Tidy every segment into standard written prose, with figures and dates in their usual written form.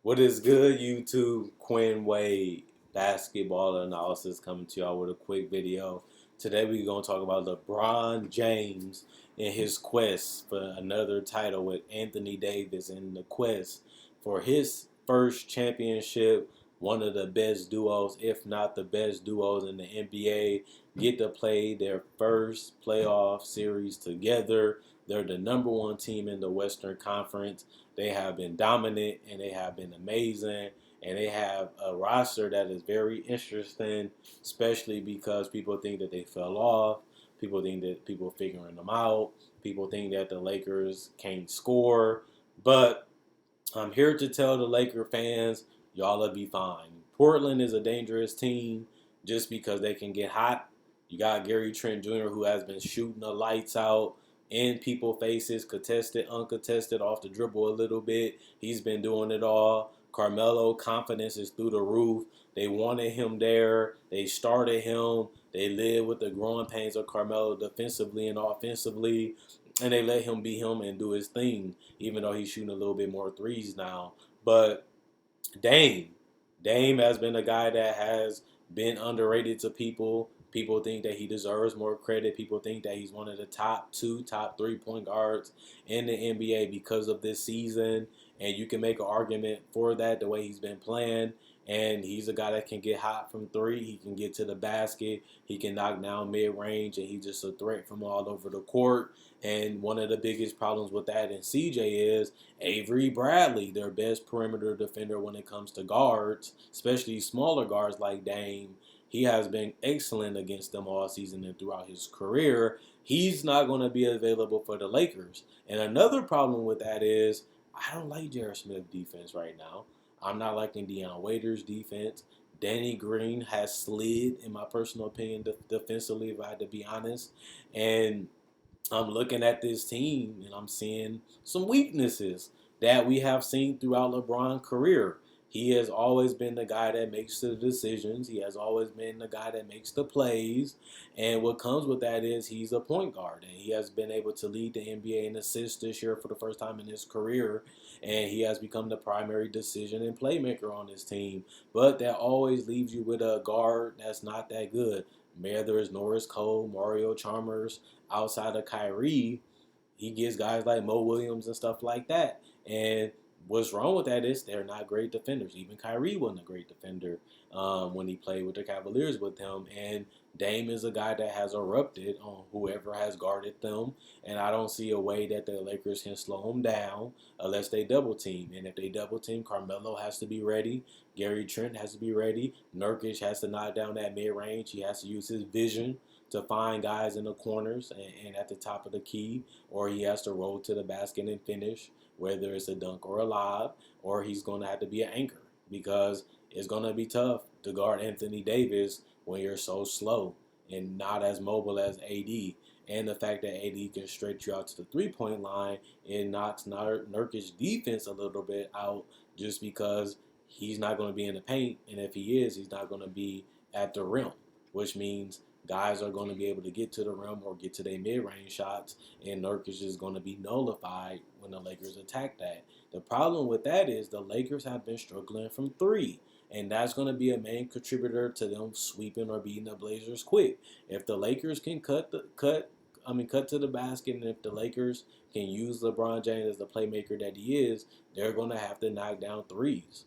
What is good, YouTube? Quinn Wade basketball analysis coming to y'all with a quick video. Today we're going to talk about LeBron James and his quest for another title with Anthony Davis and the quest for his first championship. One of the best duos, if not the best duos in the NBA, get to play their first playoff series together. They're the number one team in the Western Conference. They have been dominant and they have been amazing. And they have a roster that is very interesting, especially because people think that they fell off. People think that people figuring them out. People think that the Lakers can't score. But I'm here to tell the Laker fans, y'all will be fine. Portland is a dangerous team just because they can get hot. You got Gary Trent Jr., who has been shooting the lights out in people faces, contested, uncontested, off the dribble a little bit. He's been doing it all. Carmelo confidence is through the roof. They wanted him there. They started him. They live with the growing pains of Carmelo defensively and offensively, and they let him be him and do his thing, even though he's shooting a little bit more threes now. But Dame, Dame has been a guy that has been underrated to people. People think that he deserves more credit. People think that he's one of the top two, top three point guards in the NBA because of this season. And you can make an argument for that the way he's been playing. And he's a guy that can get hot from three. He can get to the basket. He can knock down mid range. And he's just a threat from all over the court. And one of the biggest problems with that in CJ is Avery Bradley, their best perimeter defender when it comes to guards, especially smaller guards like Dame. He has been excellent against them all season and throughout his career. He's not going to be available for the Lakers. And another problem with that is I don't like Jared Smith's defense right now. I'm not liking Deion Waiters' defense. Danny Green has slid, in my personal opinion, defensively, if I had to be honest. And I'm looking at this team and I'm seeing some weaknesses that we have seen throughout LeBron's career. He has always been the guy that makes the decisions. He has always been the guy that makes the plays. And what comes with that is he's a point guard. And he has been able to lead the NBA in assists this year for the first time in his career. And he has become the primary decision and playmaker on this team. But that always leaves you with a guard that's not that good. Whether it's Norris Cole, Mario Chalmers, outside of Kyrie, he gets guys like Mo Williams and stuff like that. And what's wrong with that is they're not great defenders. Even Kyrie wasn't a great defender when he played with the Cavaliers with him. And Dame is a guy that has erupted on whoever has guarded them. And I don't see a way that the Lakers can slow him down unless they double team. And if they double team, Carmelo has to be ready. Gary Trent has to be ready. Nurkic has to knock down that mid range. He has to use his vision to find guys in the corners and at the top of the key, or he has to roll to the basket and finish, whether it's a dunk or a lob, or he's going to have to be an anchor because it's going to be tough to guard Anthony Davis when you're so slow and not as mobile as AD. And the fact that AD can stretch you out to the three-point line, it knocks Nurkic's defense a little bit out just because he's not going to be in the paint, and if he is, he's not going to be at the rim, which means guys are going to be able to get to the rim or get to their mid-range shots, and Nurkic is going to be nullified when the Lakers attack that. The problem with that is the Lakers have been struggling from three, and that's going to be a main contributor to them sweeping or beating the Blazers quick. If the Lakers can cut to the basket, and if the Lakers can use LeBron James as the playmaker that he is, they're going to have to knock down threes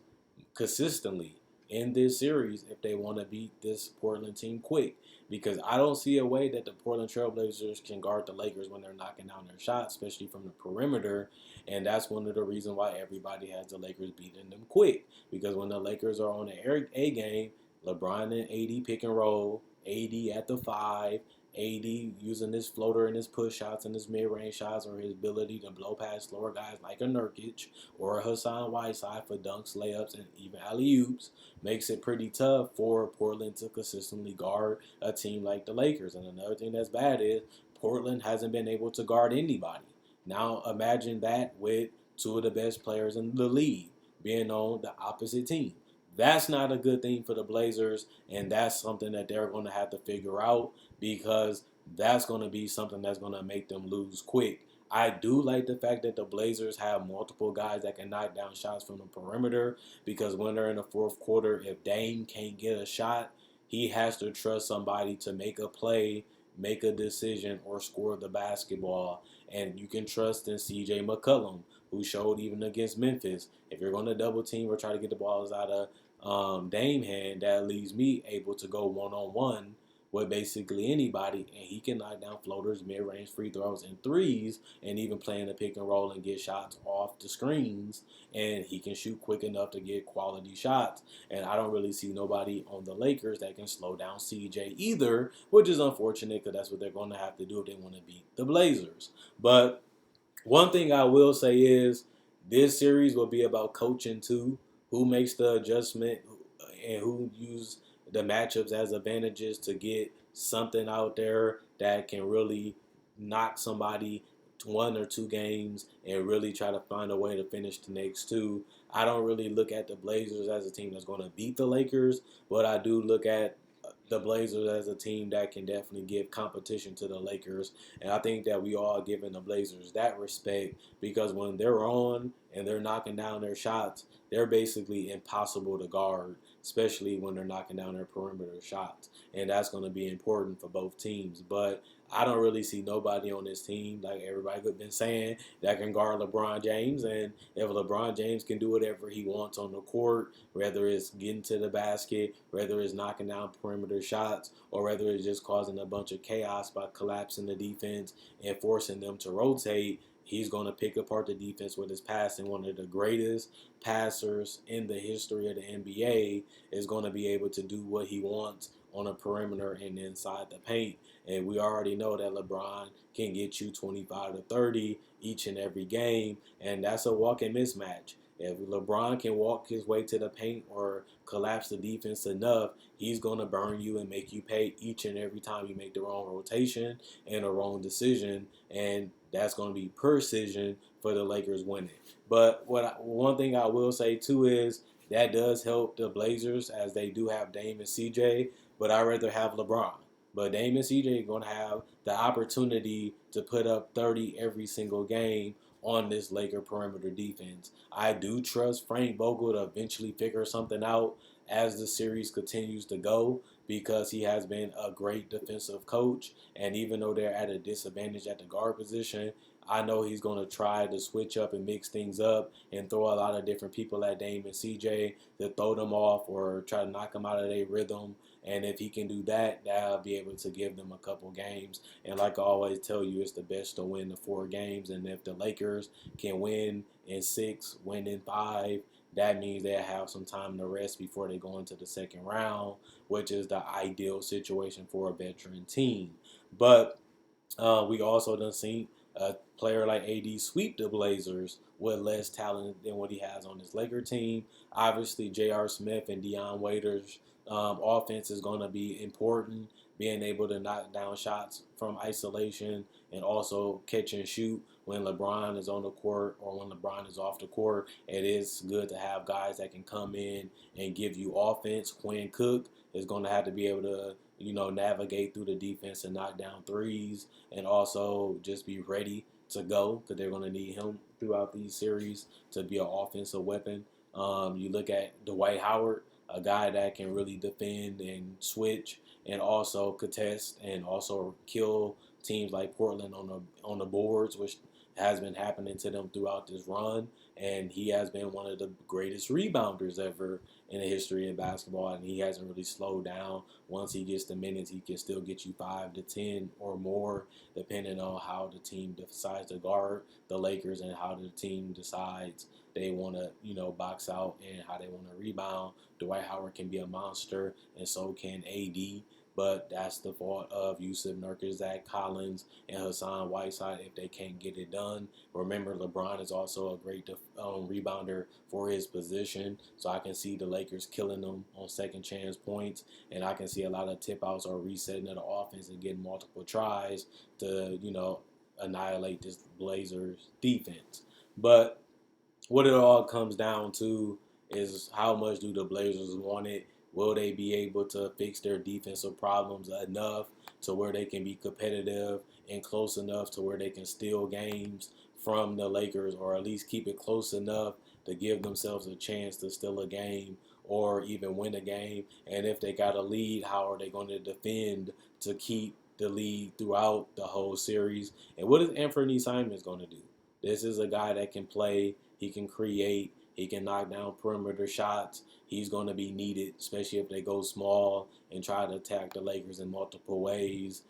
consistently in this series if they want to beat this Portland team quick. Because I don't see a way that the Portland Trailblazers can guard the Lakers when they're knocking down their shots, especially from the perimeter. And that's one of the reasons why everybody has the Lakers beating them quick. Because when the Lakers are on the A game, LeBron and AD pick and roll, AD at the five, AD using his floater and his push shots and his mid-range shots, or his ability to blow past slower guys like a Nurkic or a Hassan Whiteside for dunks, layups, and even alley-oops, makes it pretty tough for Portland to consistently guard a team like the Lakers. And another thing that's bad is Portland hasn't been able to guard anybody. Now imagine that with two of the best players in the league being on the opposite team. That's not a good thing for the Blazers, and that's something that they're going to have to figure out because that's going to be something that's going to make them lose quick. I do like the fact that the Blazers have multiple guys that can knock down shots from the perimeter, because when they're in the fourth quarter, if Dame can't get a shot, he has to trust somebody to make a play, make a decision, or score the basketball. And you can trust in CJ McCollum, who showed even against Memphis. If you're going to double team or try to get the balls out of Dame hand, that leaves me able to go one on one with basically anybody, and he can knock down floaters, mid-range free throws, and threes, and even play in the pick and roll and get shots off the screens. And he can shoot quick enough to get quality shots. And I don't really see nobody on the Lakers that can slow down CJ either, which is unfortunate because that's what they're going to have to do if they want to beat the Blazers. But one thing I will say is this series will be about coaching too. Who makes the adjustment and who use the matchups as advantages to get something out there that can really knock somebody 1 or 2 games and really try to find a way to finish the next two. I don't really look at the Blazers as a team that's going to beat the Lakers, but I do look at the Blazers as a team that can definitely give competition to the Lakers. And I think that we all giving the Blazers that respect, because when they're on and they're knocking down their shots, they're basically impossible to guard, especially when they're knocking down their perimeter shots. And that's going to be important for both teams. But I don't really see nobody on this team, like everybody has been saying, that can guard LeBron James. And if LeBron James can do whatever he wants on the court, whether it's getting to the basket, whether it's knocking down perimeter shots, or whether it's just causing a bunch of chaos by collapsing the defense and forcing them to rotate, he's going to pick apart the defense with his passing. One of the greatest passers in the history of the NBA is going to be able to do what he wants on a perimeter and inside the paint. And we already know that LeBron can get you 25 to 30 each and every game, and that's a walking mismatch. If LeBron can walk his way to the paint or collapse the defense enough, he's going to burn you and make you pay each and every time you make the wrong rotation and a wrong decision. And that's going to be precision for the Lakers winning. But one thing I will say too is that does help the Blazers, as they do have Dame and CJ, but I'd rather have LeBron. But Dame and CJ are going to have the opportunity to put up 30 every single game on this Laker perimeter defense. I do trust Frank Vogel to eventually figure something out as the series continues to go, because he has been a great defensive coach. And even though they're at a disadvantage at the guard position, I know he's going to try to switch up and mix things up and throw a lot of different people at Dame and CJ to throw them off or try to knock them out of their rhythm. And if he can do that, that'll be able to give them a couple games. And like I always tell you, it's the best to win the 4 games. And if the Lakers can win in 6, win in 5, that means they'll have some time to rest before they go into the second round, which is the ideal situation for a veteran team. But we also done seen a player like AD sweep the Blazers with less talent than what he has on his Laker team. Obviously, J.R. Smith and Deion Waiters' offense is going to be important, being able to knock down shots from isolation and also catch and shoot when LeBron is on the court or when LeBron is off the court. It is good to have guys that can come in and give you offense. Quinn Cook is going to have to be able to navigate through the defense and knock down threes, and also just be ready to go, because they're going to need him throughout these series to be an offensive weapon. You look at Dwight Howard, a guy that can really defend and switch and also contest and also kill teams like Portland on the boards, which has been happening to them throughout this run. And he has been one of the greatest rebounders ever in the history of basketball, and he hasn't really slowed down. Once he gets the minutes, he can still get you 5 to 10 or more, depending on how the team decides to guard the Lakers and how the team decides they want to, box out and how they want to rebound. Dwight Howard can be a monster, and so can AD. But that's the fault of Yusuf Nurkic, Zach Collins, and Hassan Whiteside if they can't get it done. Remember, LeBron is also a great rebounder for his position, so I can see the Lakers killing them on second chance points, and I can see a lot of tip outs or resetting of the offense and getting multiple tries to, annihilate this Blazers defense. But what it all comes down to is how much do the Blazers want it. Will they be able to fix their defensive problems enough to where they can be competitive and close enough to where they can steal games from the Lakers, or at least keep it close enough to give themselves a chance to steal a game or even win a game? And if they got a lead, how are they going to defend to keep the lead throughout the whole series? And what is Anthony Simons going to do? This is a guy that can play, he can create, he can knock down perimeter shots. He's going to be needed, especially if they go small and try to attack the Lakers in multiple ways.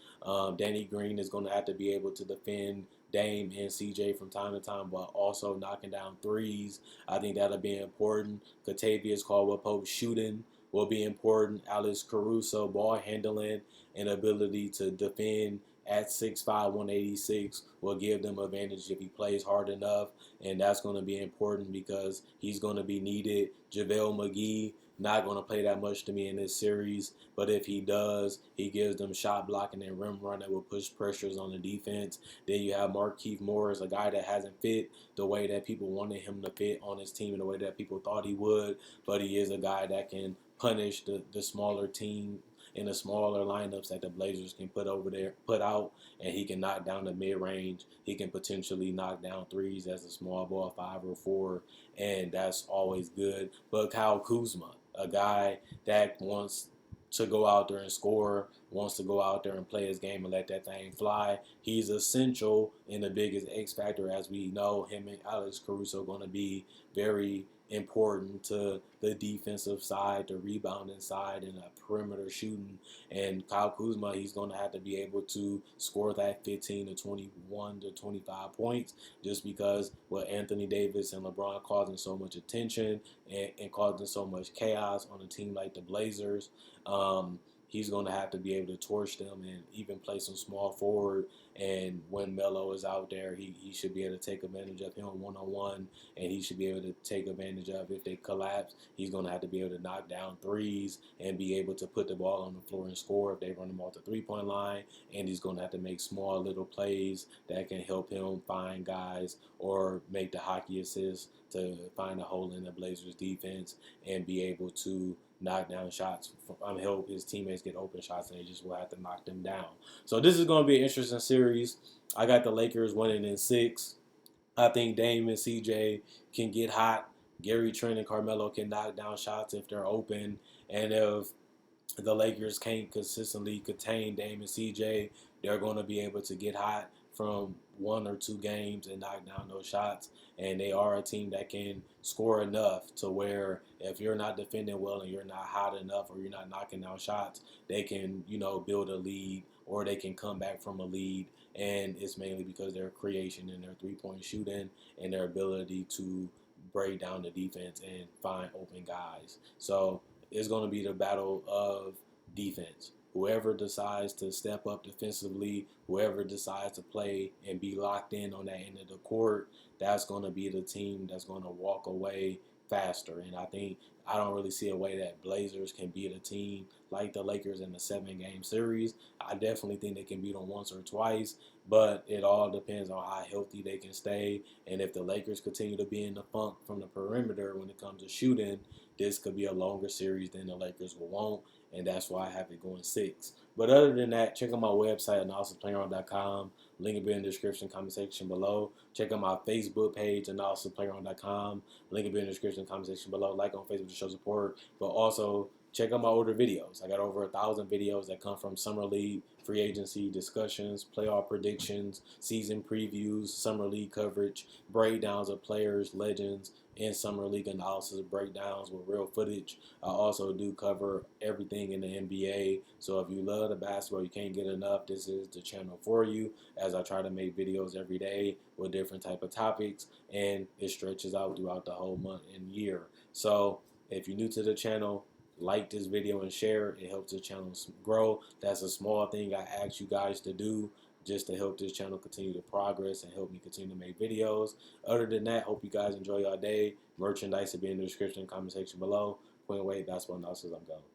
Danny Green is going to have to be able to defend Dame and CJ from time to time, but also knocking down threes. I think that'll be important. Katavious Caldwell-Pope shooting will be important. Alex Caruso ball handling and ability to defend at 6'5", 186 will give them advantage if he plays hard enough, and that's going to be important because he's going to be needed. JaVale McGee not going to play that much to me in this series, but if he does, he gives them shot blocking and rim run that will push pressures on the defense. Then you have Markieff Morris, a guy that hasn't fit the way that people wanted him to fit on his team, in the way that people thought he would, but he is a guy that can punish the smaller team in the smaller lineups that the Blazers can put out, and he can knock down the mid-range. He can potentially knock down threes as a small ball 5 or 4, and that's always good. But Kyle Kuzma, a guy that wants to go out there and score, wants to go out there and play his game and let that thing fly. He's essential in the biggest X factor, as we know. Him and Alex Caruso are going to be very important to the defensive side, the rebounding side, and the perimeter shooting. And Kyle Kuzma, he's going to have to be able to score that 15 to 21 to 25 points, just because with Anthony Davis and LeBron causing so much attention and causing so much chaos on a team like the Blazers. He's going to have to be able to torch them and even play some small forward. And when Melo is out there, he should be able to take advantage of him one-on-one, and he should be able to take advantage of if they collapse. He's going to have to be able to knock down threes and be able to put the ball on the floor and score if they run him off the three-point line. And he's going to have to make small little plays that can help him find guys or make the hockey assist to find a hole in the Blazers defense and be able to knock down shots. Help his teammates get open shots, and they just will have to knock them down. So this is going to be an interesting series. I got the Lakers winning in 6. I think Dame and CJ can get hot. Gary Trent and Carmelo can knock down shots if they're open. And if the Lakers can't consistently contain Dame and CJ, they're going to be able to get hot from 1 or 2 games and knock down those shots. And they are a team that can score enough to where if you're not defending well and you're not hot enough or you're not knocking down shots, they can, build a lead, or they can come back from a lead. And it's mainly because their creation and their three-point shooting and their ability to break down the defense and find open guys. So it's going to be the battle of defense. Whoever decides to step up defensively, whoever decides to play and be locked in on that end of the court, that's going to be the team that's going to walk away faster. And I don't really see a way that Blazers can beat a team like the Lakers in a 7-game series. I definitely think they can beat them once or twice, but it all depends on how healthy they can stay. And if the Lakers continue to be in the funk from the perimeter when it comes to shooting, this could be a longer series than the Lakers will want, and that's why I have it going 6. But other than that, check out my website, analysisplayground.com. Link will be in the description, comment section below. Check out my Facebook page, analysisplayground.com. Link will be in the description, comment section below. Like on Facebook to show support, but also check out my older videos. I got over 1,000 videos that come from Summer League, free agency discussions, playoff predictions, season previews, Summer League coverage, breakdowns of players, legends, and Summer League analysis breakdowns with real footage. I also do cover everything in the NBA. So if you love the basketball, you can't get enough, this is the channel for you, as I try to make videos every day with different type of topics, and it stretches out throughout the whole month and year. So if you're new to the channel, like this video and share it. It helps the channel grow. That's a small thing I ask you guys to do just to help this channel continue to progress and help me continue to make videos. Other than that, hope you guys enjoy your day. Merchandise will be in the description, comment section below. Quinn Wade, Basketball Analysis, I'm going.